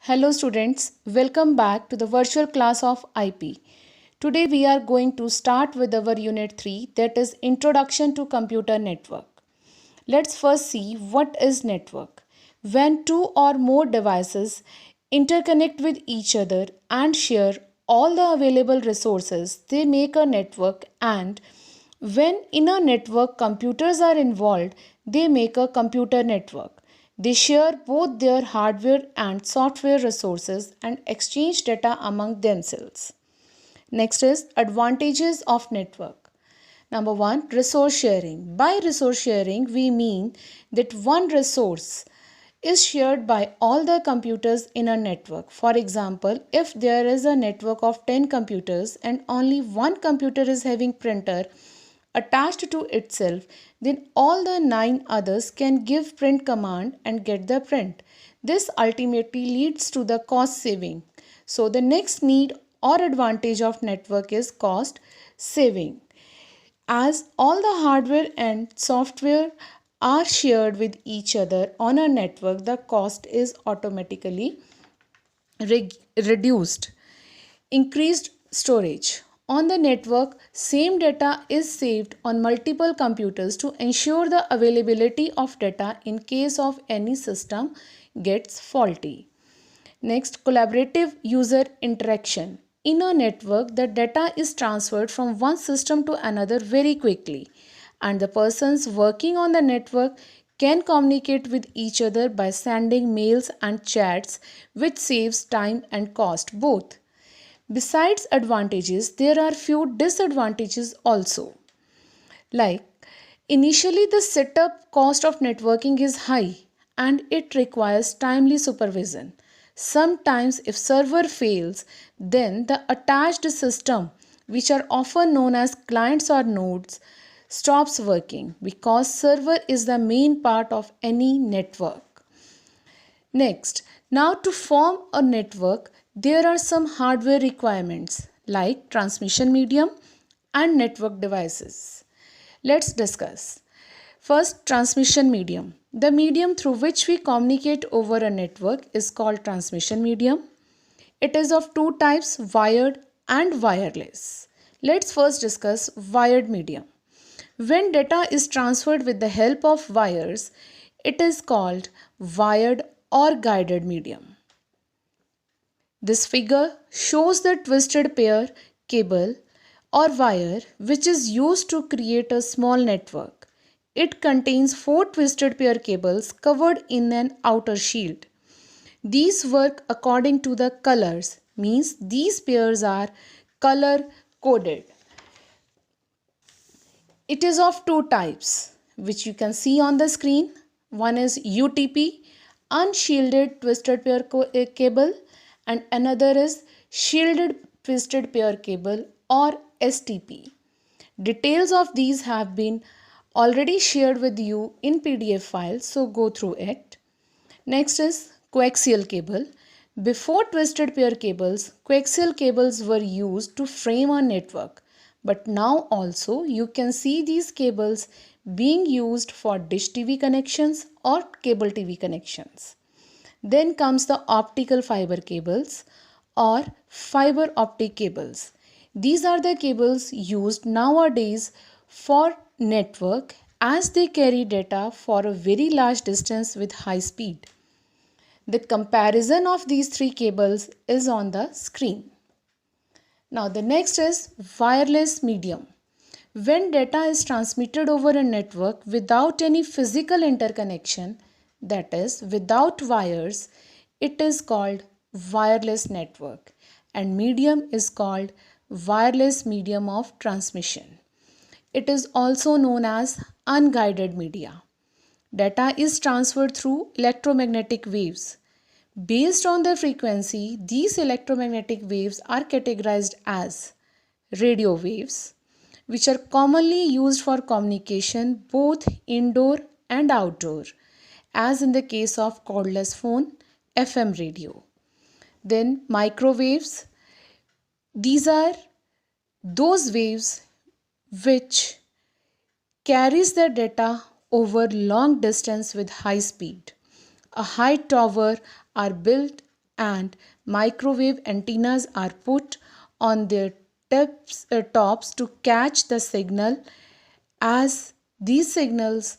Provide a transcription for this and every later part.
Hello students, welcome back to the virtual class of IP. Today we are going to start with our unit 3, that is Introduction to Computer Network. Let's first see what is network. When two or more devices interconnect with each other and share all the available resources, they make a network, and when in a network computers are involved, they make a computer network. They share both their hardware and software resources and exchange data among themselves. Next is advantages of network. Number 1, resource sharing. By resource sharing, we mean that one resource is shared by all the computers in a network. For example, if there is a network of 10 computers and only one computer is having printer attached to itself, then all the 9 others can give print command and get the print. This ultimately leads to the cost saving. So the next need or advantage of network is cost saving. As all the hardware and software are shared with each other on a network, the cost is automatically reduced. Increased storage. On the network, same data is saved on multiple computers to ensure the availability of data in case of any system gets faulty. Next, collaborative user interaction. In a network, the data is transferred from one system to another very quickly, and the persons working on the network can communicate with each other by sending mails and chats, which saves time and cost both. Besides advantages, there are few disadvantages also. Like, initially the setup cost of networking is high and it requires timely supervision. Sometimes if server fails, then the attached system, which are often known as clients or nodes, stops working because server is the main part of any network. Next, now to form a network, there are some hardware requirements like transmission medium and network devices. Let's discuss. First, transmission medium. The medium through which we communicate over a network is called transmission medium. It is of two types, wired and wireless. Let's first discuss wired medium. When data is transferred with the help of wires, it is called wired or guided medium. This figure shows the twisted pair cable or wire which is used to create a small network. It contains 4 twisted pair cables covered in an outer shield. These work according to the colors, means these pairs are color coded. It is of two types, which you can see on the screen. One is UTP, unshielded twisted pair cable, and another is shielded twisted pair cable or STP. Details of these have been already shared with you in PDF file, so go through it. Next is coaxial cable. Before twisted pair cables, coaxial cables were used to frame a network. But now also you can see these cables being used for dish TV connections or cable TV connections. Then comes the optical fiber cables or fiber optic cables. These are the cables used nowadays for network as they carry data for a very large distance with high speed. The comparison of these three cables is on the screen. Now the next is wireless medium. When data is transmitted over a network without any physical interconnection, that is without wires, it is called wireless network, and medium is called wireless medium of transmission. It is also known as unguided media. Data is transferred through electromagnetic waves. Based on their frequency, these electromagnetic waves are categorized as radio waves, which are commonly used for communication both indoor and outdoor, as in the case of cordless phone, FM radio. Then microwaves, these are those waves which carries the data over long distance with high speed. A high tower are built and microwave antennas are put on their tops to catch the signal, as these signals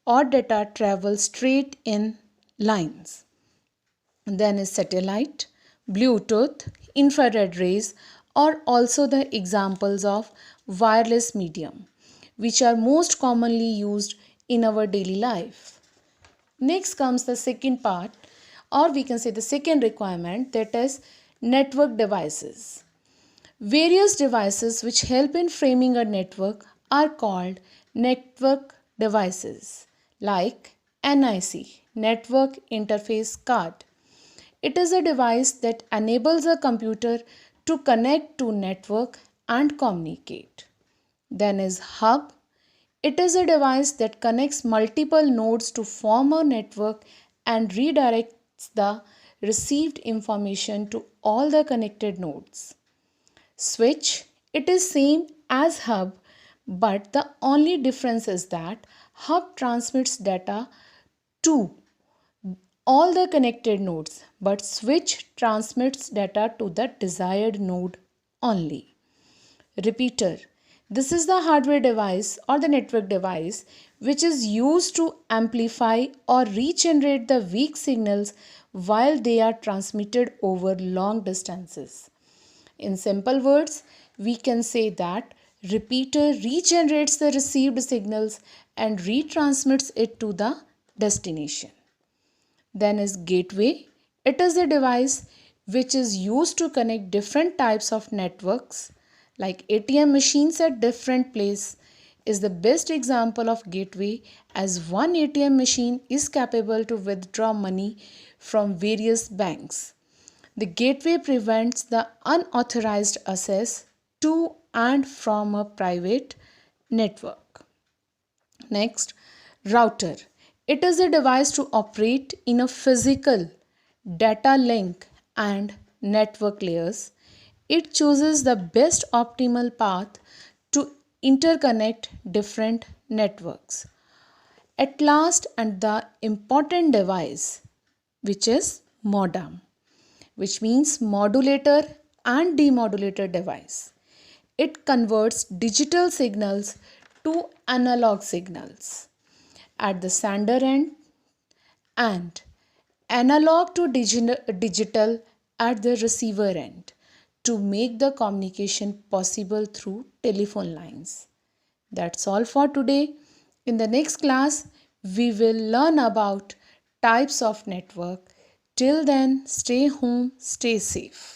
or data travel straight in lines. Then is satellite, Bluetooth, infrared rays are also the examples of wireless medium which are most commonly used in our daily life. Next comes the second part, or we can say the second requirement, that is network devices. Various devices which help in framing a network are called network devices, like NIC, Network Interface Card. It is a device that enables a computer to connect to network and communicate. Then is hub. It is a device that connects multiple nodes to form a network and redirects the received information to all the connected nodes. Switch. It is same as hub, but the only difference is that hub transmits data to all the connected nodes, but switch transmits data to the desired node only. Repeater. This is the hardware device or the network device which is used to amplify or regenerate the weak signals while they are transmitted over long distances. In simple words, we can say that repeater regenerates the received signals and retransmits it to the destination. Then is gateway. It is a device which is used to connect different types of networks, like ATM machines at different places is the best example of gateway, as one ATM machine is capable to withdraw money from various banks. The gateway prevents the unauthorized access to and from a private network. Next, router. It is a device to operate in a physical data link and network layers. It chooses the best optimal path to interconnect different networks. At last, and the important device, which is modem, which means modulator and demodulator device. It converts digital signals to analog signals at the sender end and analog to digital at the receiver end to make the communication possible through telephone lines. That's all for today. In the next class, we will learn about types of network. Till then, stay home, stay safe.